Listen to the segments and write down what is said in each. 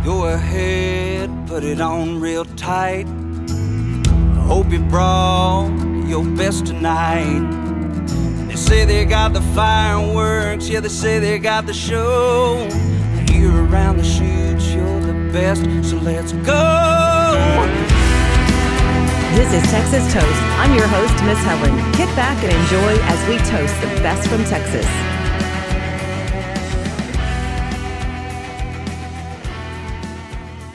Go ahead, put it on real tight. Hope you brought your best tonight. They say they got the fireworks, yeah, they say they got the show. Here around the chutes, you're the best, so let's go. This is Texas Toast. I'm your host, Miss Helen. Kick back and enjoy as we toast the best from Texas.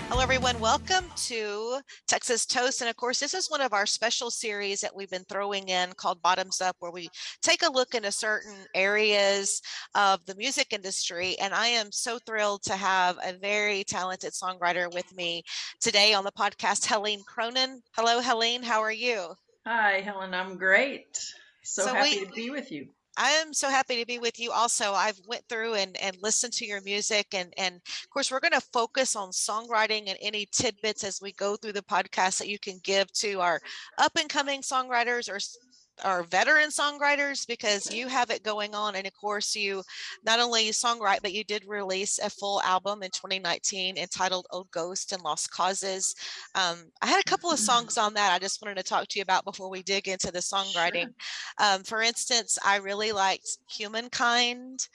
Hello, everyone. Welcome to Texas Toast. And of course, this is one of our special series that we've been throwing in called Bottoms Up, where we take a look into certain areas of the music industry. And I am so thrilled to have a very talented songwriter with me today on the podcast, Helene Cronin. Hello, Helene. How are you? Hi, Helen. I'm great. So happy to be with you. I am so happy to be with you also. I've went through and listened to your music and of course we're going to focus on songwriting and any tidbits as we go through the podcast that you can give to our up and coming songwriters or veteran songwriters, because you have it going on. And of course you not only songwrite, but you did release a full album in 2019 entitled Old Ghost and Lost Causes. I had a couple of songs on that I just wanted to talk to you about before we dig into the songwriting. Sure. For instance, I really liked Humankind.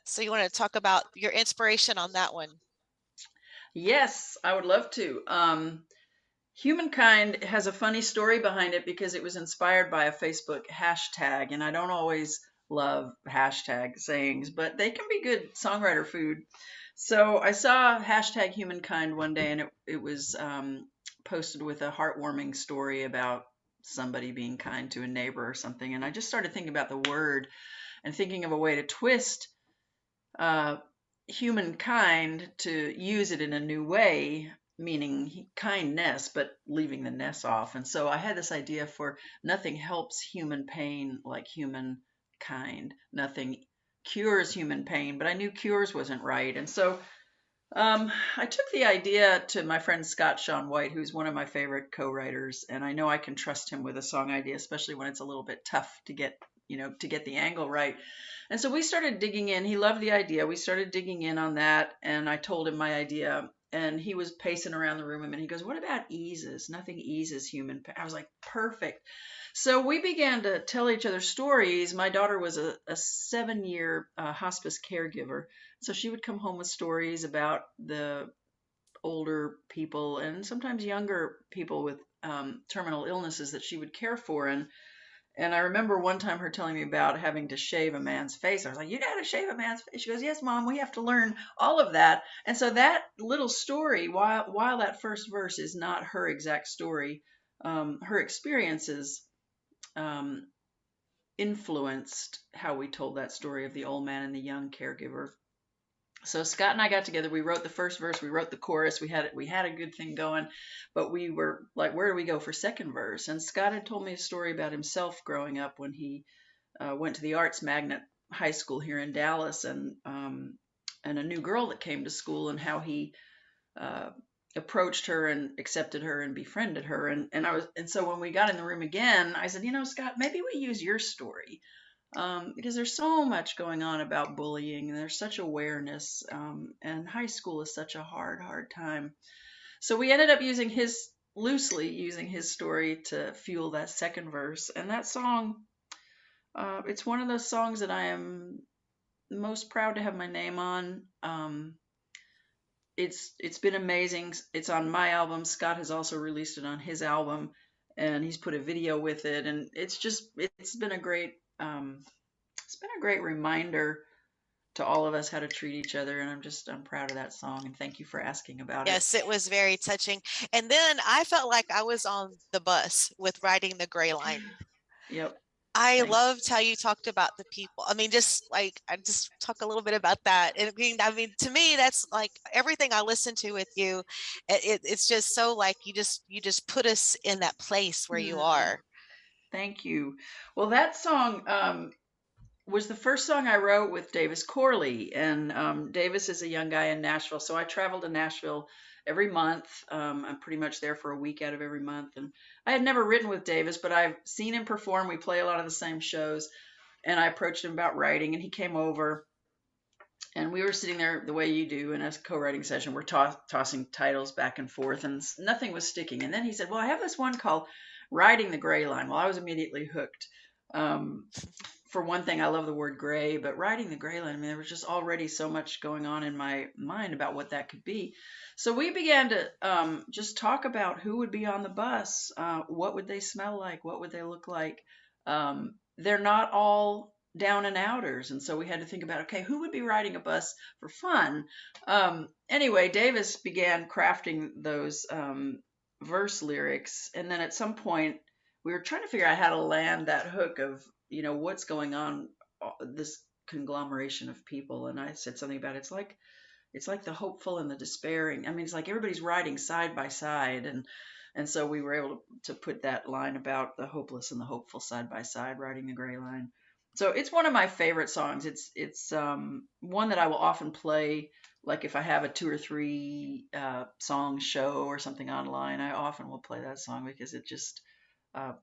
So you want to talk about your inspiration on that one? Yes, I would love to. Humankind has a funny story behind it because it was inspired by a Facebook hashtag, and I don't always love hashtag sayings, but they can be good songwriter food. So I saw hashtag Humankind one day, and it was posted with a heartwarming story about somebody being kind to a neighbor or something, and I just started thinking about the word and thinking of a way to twist humankind to use it in a new way, meaning kindness, but leaving the ness off. And so I had this idea for nothing helps human pain like humankind. Nothing cures human pain, but I knew cures wasn't right. And so I took the idea to my friend Scott Shawn White, who's one of my favorite co-writers, and I know I can trust him with a song idea, especially when it's a little bit tough to get the angle right. And so we started digging in. He loved the idea. We started digging in on that, and I told him my idea, and he was pacing around the room, and he goes, "What about eases? Nothing eases human pain." I was like, perfect. So we began to tell each other stories. My daughter was a 7-year hospice caregiver, so she would come home with stories about the older people and sometimes younger people with terminal illnesses that she would care for. And I remember one time her telling me about having to shave a man's face. I was like, "You got to shave a man's face?" She goes, "Yes, Mom, we have to learn all of that." And so that little story, while that first verse is not her exact story, her experiences influenced how we told that story of the old man and the young caregiver. So Scott and I got together. We wrote the first verse. We wrote the chorus. We had a good thing going, but we were like, where do we go for second verse? And Scott had told me a story about himself growing up when he went to the Arts Magnet High School here in Dallas, and a new girl that came to school, and how he approached her and accepted her and befriended her. And so when we got in the room again, I said, Scott, maybe we use your story. Because there's so much going on about bullying, and there's such awareness, and high school is such a hard time. So we ended up loosely using his story to fuel that second verse. And that song, it's one of those songs that I am most proud to have my name on. It's been amazing. It's on my album. Scott has also released it on his album, and he's put a video with it, and it's been a great reminder to all of us how to treat each other, and I'm proud of that song, and thank you for asking about it. Yes, it was very touching. And then I felt like I was on the bus with Riding the Gray Line. Yep. I loved how you talked about the people. I just talk a little bit about that. And to me, that's like everything I listen to with you. It's just so like you just put us in that place where you are. Thank you. Well, that song was the first song I wrote with Davis Corley, and Davis is a young guy in Nashville. So I travel to Nashville every month. I'm pretty much there for a week out of every month. And I had never written with Davis, but I've seen him perform. We play a lot of the same shows, and I approached him about writing, and he came over. And we were sitting there the way you do in a co-writing session. We're tossing titles back and forth, and nothing was sticking. And then he said, "Well, I have this one called Riding the Gray Line." Well, I was immediately hooked. For one thing, I love the word gray, but riding the gray line, I mean, there was just already so much going on in my mind about what that could be. So we began to just talk about who would be on the bus, what would they smell like, what would they look like. They're not all down and outers, and so we had to think about, okay, who would be riding a bus for fun? Anyway, Davis began crafting those verse lyrics, and then at some point we were trying to figure out how to land that hook of, what's going on, this conglomeration of people. And I said something about it's like the hopeful and the despairing. I mean, it's like everybody's riding side by side, and so we were able to put that line about the hopeless and the hopeful side by side, riding the gray line. So it's one of my favorite songs. It's one that I will often play. Like if I have a 2 or 3 song show or something online, I often will play that song because it just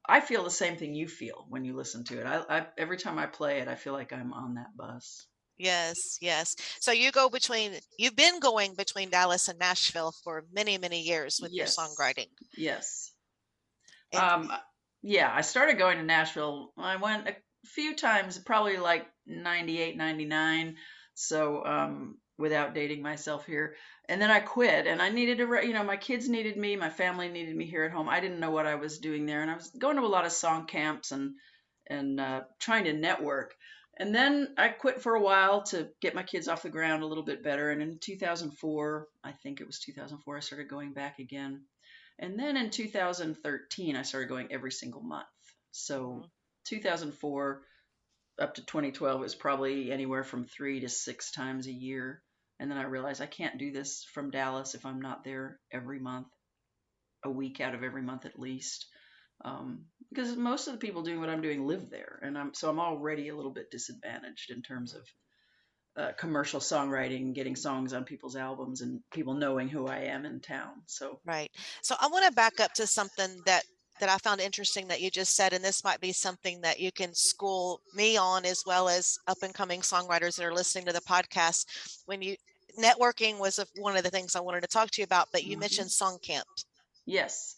I feel the same thing you feel when you listen to it. Every time I play it, I feel like I'm on that bus. Yes, yes. So you've been going between Dallas and Nashville for many, many years with your Yes, songwriting. yes. And Yeah, I started going to Nashville. I went a few times, probably like 98, 99. So, without dating myself here. And then I quit, and I needed to, my kids needed me, my family needed me here at home. I didn't know what I was doing there. And I was going to a lot of song camps and trying to network. And then I quit for a while to get my kids off the ground a little bit better. And in 2004, I think it was 2004, I started going back again. And then in 2013, I started going every single month. So mhm. 2004 up to 2012 was probably anywhere from 3 to 6 times a year. And then I realized I can't do this from Dallas if I'm not there every month, a week out of every month at least. Because most of the people doing what I'm doing live there, and I'm already a little bit disadvantaged in terms of commercial songwriting, getting songs on people's albums, and people knowing who I am in town. So Right. So I want to back up to something that I found interesting that you just said, and this might be something that you can school me on as well as up and coming songwriters that are listening to the podcast. When you networking was one of the things I wanted to talk to you about, but you mhm. mentioned song camp. Yes.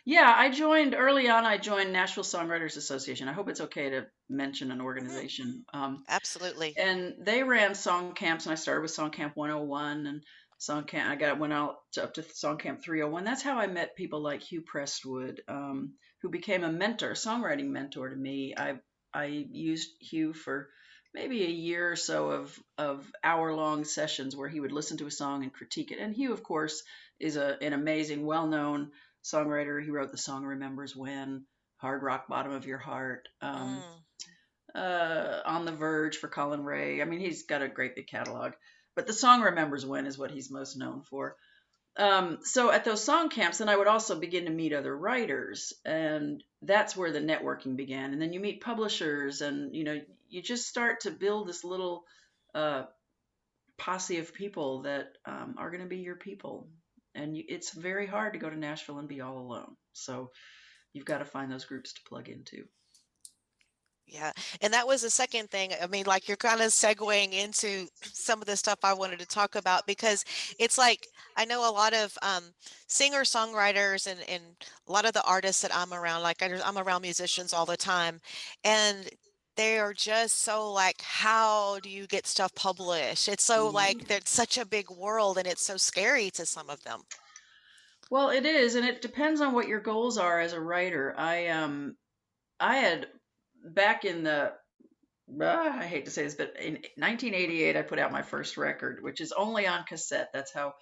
Yeah, I joined early on. I joined Nashville Songwriters Association. I hope it's okay to mention an Mhm. organization. Absolutely. And they ran song camps, and I started with Song Camp 101 and Song Camp. Went out up to Song Camp 301. That's how I met people like Hugh Prestwood, who became a mentor, songwriting mentor to me. I used Hugh for maybe a year or so of hour-long sessions where he would listen to a song and critique it. And Hugh, of course, is an amazing, well-known songwriter. He wrote the song "Remembers When," "Hard Rock Bottom of Your Heart." Mm, On the Verge for Colin Ray. I mean, he's got a great big catalog. But the song "Remembers When" is what he's most known for. So at those song camps, then I would also begin to meet other writers, and that's where the networking began. And then you meet publishers, and you just start to build this little uh, posse of people that are going to be your people. And it's very hard to go to Nashville and be all alone. So you've got to find those groups to plug into. yeah. And that was the second thing. I mean, like you're kind of segueing into some of the stuff I wanted to talk about because it's like I know a lot of singer-songwriters and a lot of the artists that I'm around, like I'm around musicians all the time, and they are just so like, how do you get stuff published? It's so like Mhm. there's such a big world and it's so scary to some of them. Well, it is, and it depends on what your goals are as a writer. I had back in the I hate to say this, but in 1988 I put out my first record, which is only on cassette. That's how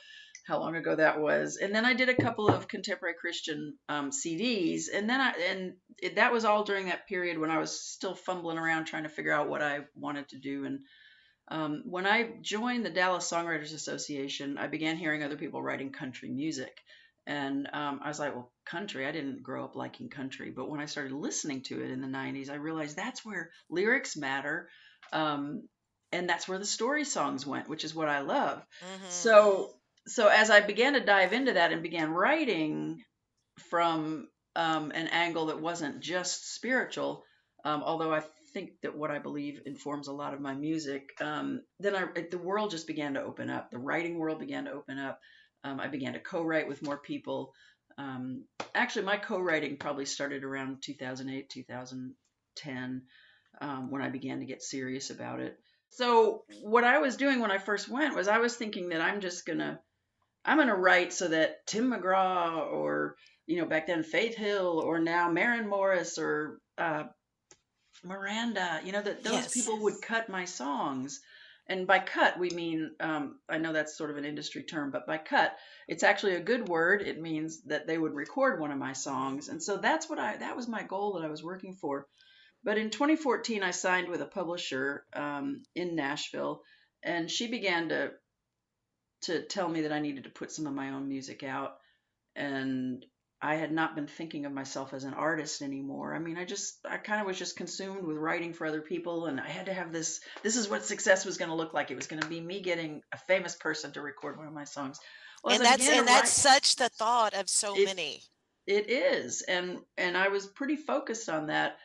long ago that was. And then I did a couple of contemporary Christian CDs, and that was all during that period when I was still fumbling around trying to figure out what I wanted to do. And when I joined the Dallas Songwriters Association, I began hearing other people writing country music. And I was like, well, country, I didn't grow up liking country. But when I started listening to it in the 90s, I realized that's where lyrics matter. Um, and that's where the story songs went, which is what I love. Hmm. So as I began to dive into that and began writing from an angle that wasn't just spiritual, although I think that what I believe informs a lot of my music. The world just began to open up. The writing world began to open up. I began to co-write with more people. Actually, my co-writing probably started around 2008, 2010, when I began to get serious about it. So what I was doing when I first went was I was thinking that I'm gonna write so that Tim McGraw or back then Faith Hill or now Maren Morris or Miranda, that those Yes. people would cut my songs. And by cut, we mean, I know that's sort of an industry term, but by cut, it's actually a good word. It means that they would record one of my songs. And so that was my goal that I was working for. But in 2014, I signed with a publisher in Nashville, and she began to tell me that I needed to put some of my own music out. And I had not been thinking of myself as an artist anymore. I mean, I kind of was just consumed with writing for other people, and I had to have this is what success was going to look like. It was going to be me getting a famous person to record one of my songs. Well, as And I began to that's write, such the thought of so it many. it is, and I was pretty focused on that.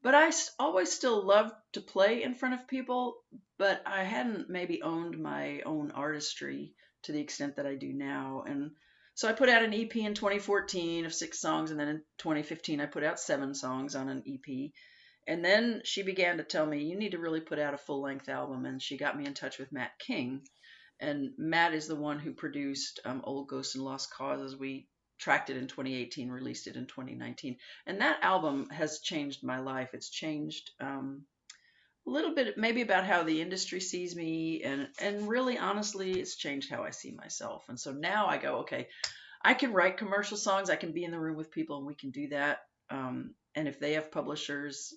But always still loved to play in front of people, but I hadn't maybe owned my own artistry to the extent that I do now. And so I put out an EP in 2014 of 6 songs, and then in 2015 I put out 7 songs on an EP. And then she began to tell me, you need to really put out a full-length album, and she got me in touch with Matt King. And Matt is the one who produced Old Ghosts and Lost Causes. We tracked it in 2018, released it in 2019. And that album has changed my life. It's changed a little bit, maybe about how the industry sees me. And really, honestly, it's changed how I see myself. And so now I go, okay, I can write commercial songs. I can be in the room with people, and we can do that. And if they have publishers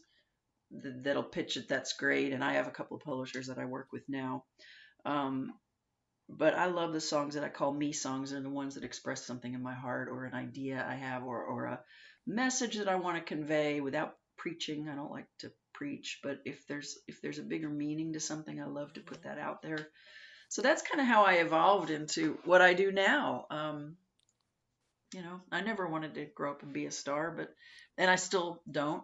that'll pitch it, that's great. And I have a couple of publishers that I work with now. But I love the songs that I call me songs. They're the ones that express something in my heart or an idea I have or a message that I want to convey without preaching. I don't like to preach, but if there's a bigger meaning to something, I love to put that out there. So that's kind of how I evolved into what I do now. I never wanted to grow up and be a star, and I still don't.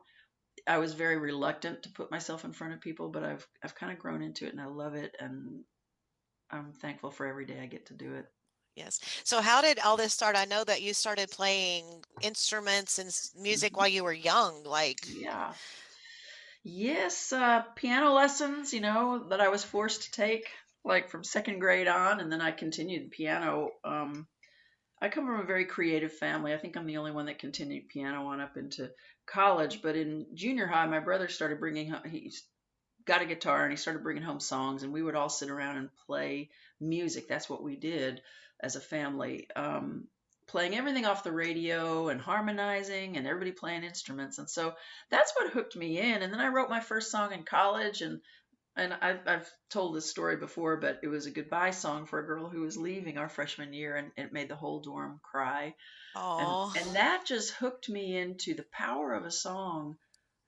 I was very reluctant to put myself in front of people, but I've kind of grown into it, and I love it, and I'm thankful for every day I get to do it. Yes. So how did all this start? I know that you started playing instruments and music Mhm. while you were young. Yeah. Yes, piano lessons, that I was forced to take, like from second grade on, and then I continued piano. I come from a very creative family. I think I'm the only one that continued piano on up into college. But in junior high, my brother started he's got a guitar and he started bringing home songs, and we would all sit around and play music. That's what we did as a family. Playing everything off the radio and harmonizing and everybody playing instruments. And so that's what hooked me in. And then I wrote my first song in college, and I've told this story before, but it was a goodbye song for a girl who was leaving our freshman year, and it made the whole dorm cry. And Oh, and that just hooked me into the power of a song,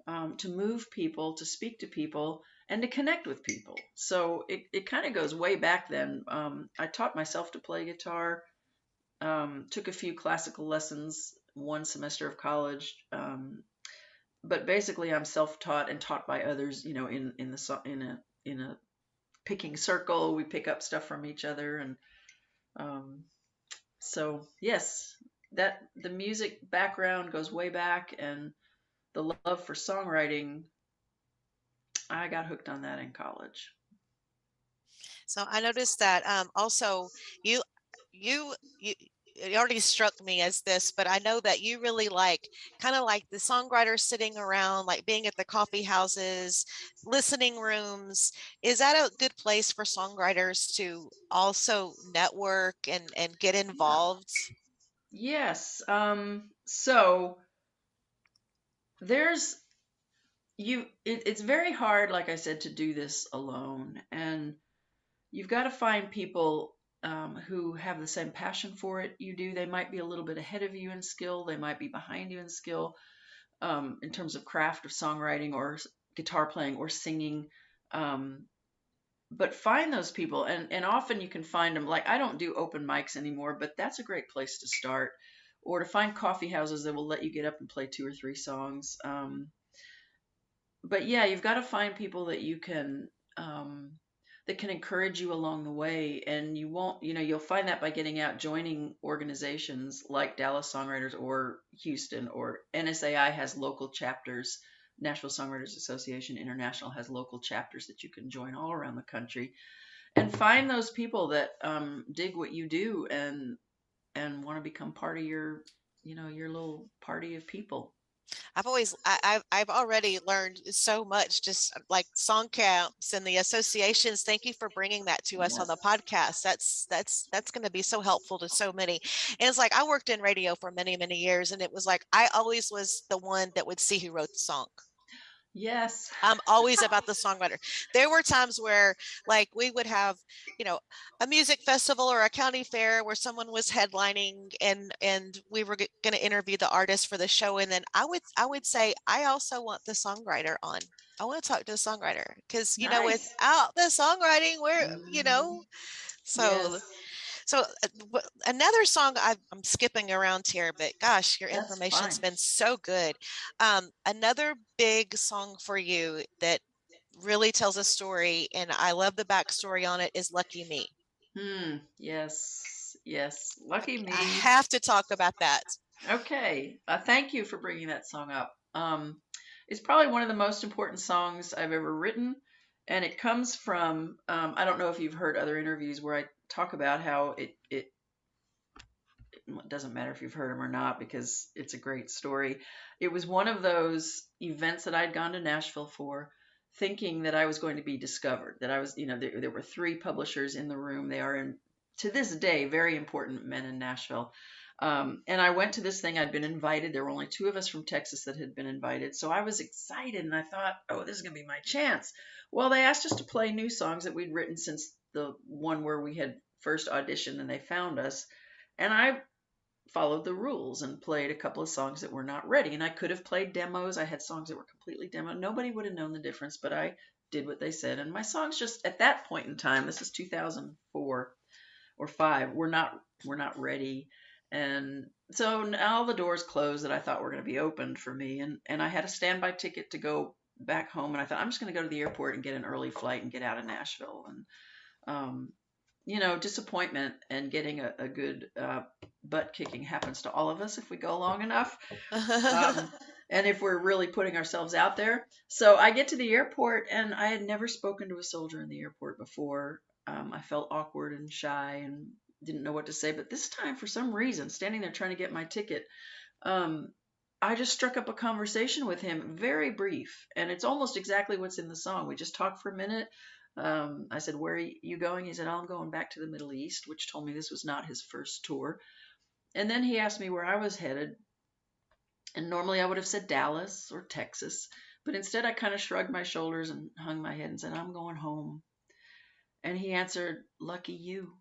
to move people, to speak to people, and to connect with people. So it kind of goes way back then. I taught myself to play guitar, took a few classical lessons one semester of college, but basically I'm self-taught and taught by others. In a picking circle, we pick up stuff from each other, and so yes, that the music background goes way back, and the love for songwriting, I got hooked on that in college. so I noticed that also you you you it already struck me as this, but I know that you really like kind of like the songwriters sitting around, like being at the coffee houses, listening rooms. Is that a good place for songwriters to also network and get Yeah. involved? Yes. So there's it's very hard, like I said, to do this alone, and you've got to find people who have the same passion for it you do. They might be a little bit ahead of you in skill. They might be behind you in skill, in terms of craft of songwriting or guitar playing or singing. But find those people, and often you can find them. Like, I don't do open mics anymore, but that's a great place to start. Or to find coffee houses that will let you get up and play 2 or 3 songs. but yeah, you've got to find people that you can that can encourage you along the way, and you won't, you'll find that by getting out, joining organizations like Dallas Songwriters or Houston, or NSAI has local chapters. Nashville Songwriters Association International has local chapters that you can join all around the country, and find those people that dig what you do and want to become part of your little party of people. I've already learned so much, just like song camps and the associations. Thank you for bringing that to us on Yes. the podcast. That's going to be so helpful to so many. And it's like I worked in radio for many, many years, and it was like I always was the one that would see who wrote the song. Yes. I'm always about the songwriter. There were times where, like, we would have, a music festival or a county fair where someone was headlining, and we were going to interview the artist for the show, and then I would say, I also want the songwriter on. I want to talk to the songwriter because Nice. without the songwriting, Mhm. so Yes, another song I'm skipping around here, but gosh, your that's information's fine. been so good. Another big song for you that really tells a story, and I love the backstory on it, is Lucky Me. Yes, yes. Lucky I me. have to talk about that. Okay. Thank you for bringing that song up. It's probably one of the most important songs I've ever written, and it comes from. I don't know if you've heard other interviews where I talk about how it doesn't matter if you've heard them or not because it's a great story. It was one of those events that I'd gone to Nashville for, thinking that I was going to be discovered, that I was, there were three publishers in the room. They are, to this day, very important men in Nashville. And I went to this thing. I'd been invited. There were only two of us from Texas that had been invited. So I was excited and I thought, oh, this is going to be my chance. Well, they asked us to play new songs that we'd written since the one where we had first auditioned and they found us. And I followed the rules and played a couple of songs that were not ready. And I could have played demos. I had songs that were completely demo. Nobody would have known the difference, but I did what they said. And my songs just at that point in time, this is 2004 or 5, we're not ready. And so now the doors closed that I thought were going to be opened for me. And I had a standby ticket to go back home. And I thought, I'm just going to go to the airport and get an early flight and get out of Nashville. And disappointment and getting a good butt kicking happens to all of us if we go long enough. And if we're really putting ourselves out there. So I get to the airport and I had never spoken to a soldier in the airport before. I felt awkward and shy and didn't know what to say. But this time, for some reason, standing there trying to get my ticket, I just struck up a conversation with him, very brief. And it's almost exactly what's in the song. We just talked for a minute. I said, where are you going? He said, oh, I'm going back to the Middle East, which told me this was not his first tour. And then he asked me where I was headed. And normally I would have said Dallas or Texas. But instead I kind of shrugged my shoulders and hung my head and said, I'm going home. And he answered, lucky you.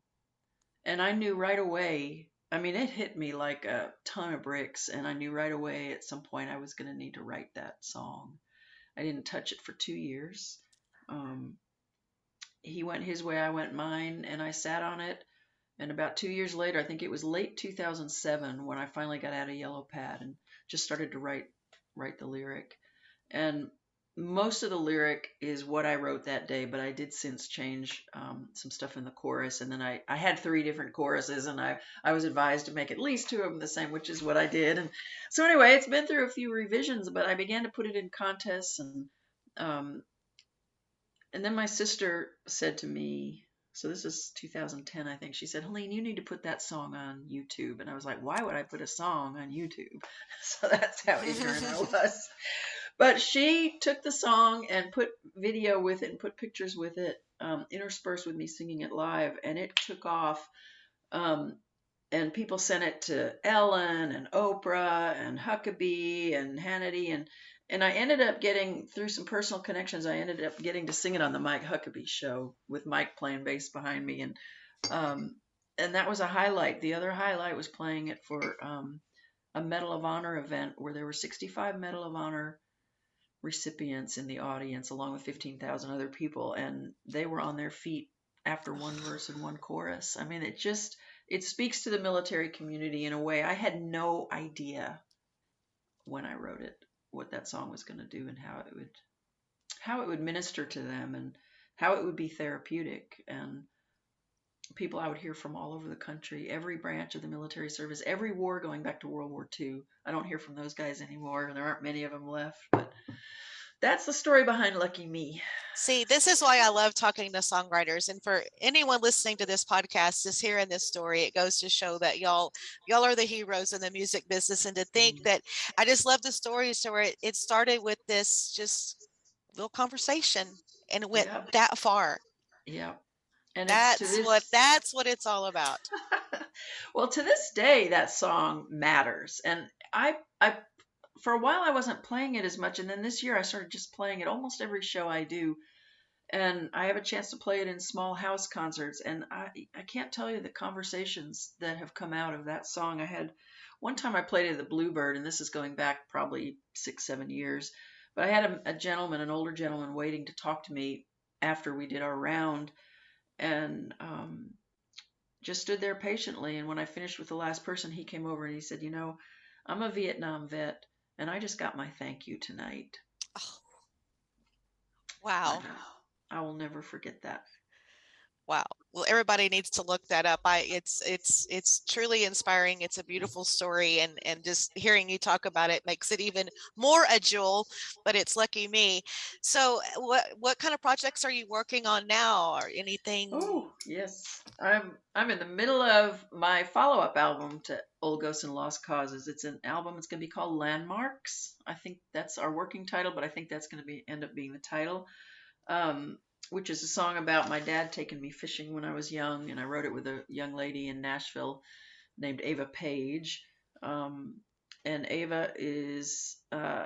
And I knew right away, I mean, it hit me like a ton of bricks. And I knew right away at some point I was going to need to write that song. I didn't touch it for 2 years. He went his way, I went mine, and I sat on it. And about 2 years later, I think it was late 2007 when I finally got out a yellow pad and just started to write the lyric. And most of the lyric is what I wrote that day, but I did since change some stuff in the chorus. And then I had 3 different choruses, and I was advised to make at least 2 of them the same, which is what I did. And so anyway, it's been through a few revisions, but I began to put it in contests and then my sister said to me, so this is 2010, I think. She said, Helene, you need to put that song on YouTube. And I was like, why would I put a song on YouTube? So that's how ignorant I was. But she took the song and put video with it and put pictures with it, interspersed with me singing it live. And it took off. And people sent it to Ellen and Oprah and Huckabee and Hannity. And I ended up getting, through some personal connections, I ended up getting to sing it on the Mike Huckabee show with Mike playing bass behind me. And that was a highlight. The other highlight was playing it for a Medal of Honor event where there were 65 Medal of Honor recipients in the audience, along with 15,000 other people. And they were on their feet after one verse and one chorus. I mean, it speaks to the military community in a way I had no idea when I wrote it what that song was going to do and how it would how it would minister to them and how it would be therapeutic. And people I would hear from all over the country, every branch of the military service, every war going back to World War II. I don't hear from those guys anymore, and there aren't many of them left. But that's the story behind Lucky Me. See, this is why I love talking to songwriters. And for anyone listening to this podcast, just hearing this story, it goes to show that y'all are the heroes in the music business. And to think that I just love the stories to where it started with this just little conversation and it went Yep. that far. Yep. And it's to That's what this. that's what it's all about. Well, to this day, that song matters. And I, for a while, I wasn't playing it as much, and then this year, I started just playing it almost every show I do. And I have a chance to play it in small house concerts, and I can't tell you the conversations that have come out of that song. I had one time I played it at the Bluebird, and this is going back probably 6, 7 years. But I had a gentleman, an older gentleman, waiting to talk to me after we did our round, and just stood there patiently. And when I finished with the last person, he came over and he said, I'm a Vietnam vet, and I just got my thank you tonight. Oh, wow. I will never forget that. Wow. Well, everybody needs to look that up. It's truly inspiring. It's a beautiful story, and just hearing you talk about it makes it even more a jewel. But it's lucky me. So, what kind of projects are you working on now, or anything? Oh yes, I'm in the middle of my follow-up album to Old Ghosts and Lost Causes. It's an album. It's going to be called Landmarks. I think that's our working title, but I think that's going to end up being the title. Which is a song about my dad taking me fishing when I was young, and I wrote it with a young lady in Nashville named Ava Page. And Ava is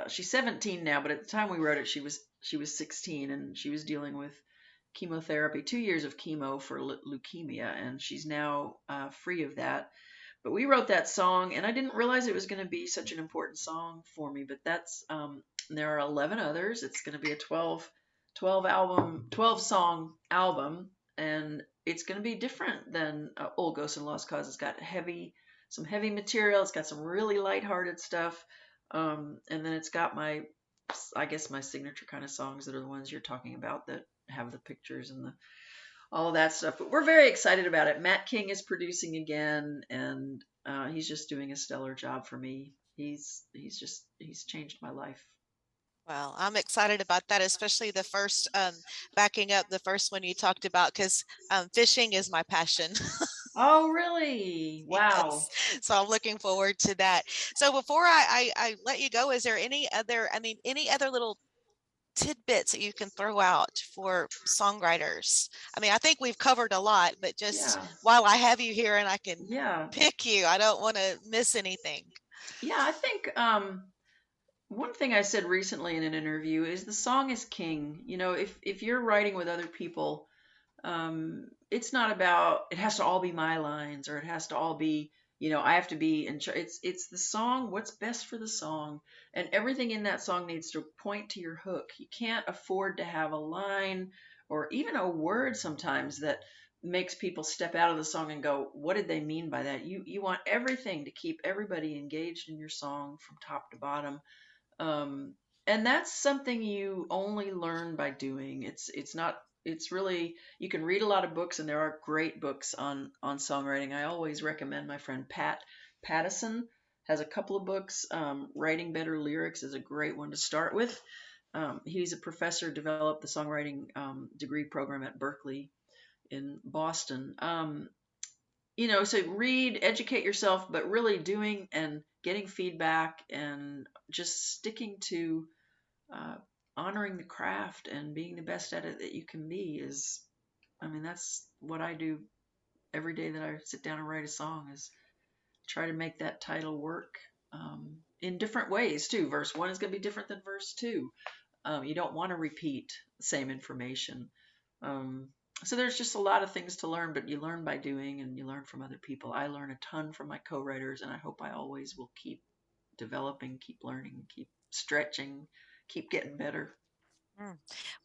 she's 17 now, but at the time we wrote it, she was 16, and she was dealing with chemotherapy, 2 years of chemo for leukemia, and she's now free of that. But we wrote that song, and I didn't realize it was going to be such an important song for me. But there are 11 others. It's going to be a 12 song album, and it's going to be different than Old Ghosts and Lost Cause. It's got some heavy material. It's got some really lighthearted stuff, and then it's got my signature kind of songs that are the ones you're talking about, that have the pictures and all of that stuff. But we're very excited about it. Matt King is producing again, and he's just doing a stellar job for me. He's changed my life. Well, I'm excited about that, especially the first, backing up the first one you talked about, because fishing is my passion. Oh, really? Wow. Yes. So I'm looking forward to that. So before I let you go, is there any other little tidbits that you can throw out for songwriters? I mean, I think we've covered a lot, but just Yeah. while I have you here and I can Yeah. pick you, I don't want to miss anything. Yeah, I think one thing I said recently in an interview is the song is king. If you're writing with other people, it's not about it has to all be my lines, or it has to all be, I have to be in charge. It's the song, what's best for the song, and everything in that song needs to point to your hook. You can't afford to have a line or even a word sometimes that makes people step out of the song and go, what did they mean by that? You want everything to keep everybody engaged in your song from top to bottom. And that's something you only learn by doing. It's really, you can read a lot of books, and there are great books on songwriting. I always recommend my friend Pat Pattison has a couple of books. Writing Better Lyrics is a great one to start with. He's a professor, developed the songwriting degree program at Berkeley in Boston. So read, educate yourself, but really doing and getting feedback and just sticking to honoring the craft and being the best at it that you can be that's what I do every day that I sit down and write a song, is try to make that title work in different ways too. Verse 1 is going to be different than verse 2. You don't want to repeat the same information. So there's just a lot of things to learn, but you learn by doing, and you learn from other people. I learn a ton from my co-writers, and I hope I always will keep developing, keep learning, keep stretching, keep getting better. Mm.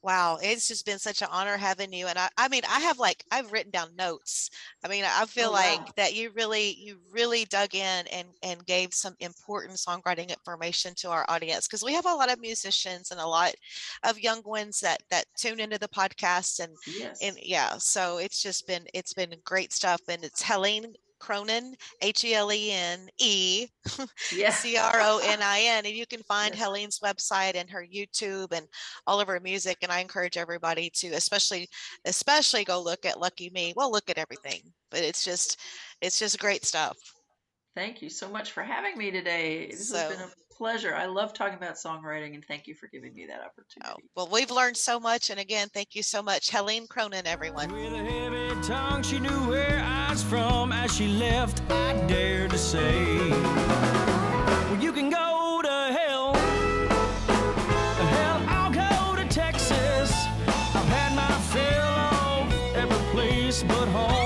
Wow, it's just been such an honor having you. And I mean, I've written down notes. I mean, I Oh, feel like wow. that you really dug in and gave some important songwriting information to our audience because we have a lot of musicians and a lot of young ones that tune into the podcast and Yes. yeah, so it's been great stuff. And it's Helene Cronin, Helene Yeah. Cronin, and you can find Yes. Helene's website and her YouTube and all of her music. And I encourage everybody to especially go look at Lucky Me. Well, look at everything, but it's just great stuff. Thank you so much for having me today. This has been So, a pleasure. I love talking about songwriting, and thank you for giving me that oh, opportunity. well, we've learned so much. And again, thank you so much, Helene Cronin, everyone. With a heavy tongue, she knew where I was from. As she left, I dared to say, well, you can go to hell. Hell, I'll go to Texas. I've had my fill of every place but home.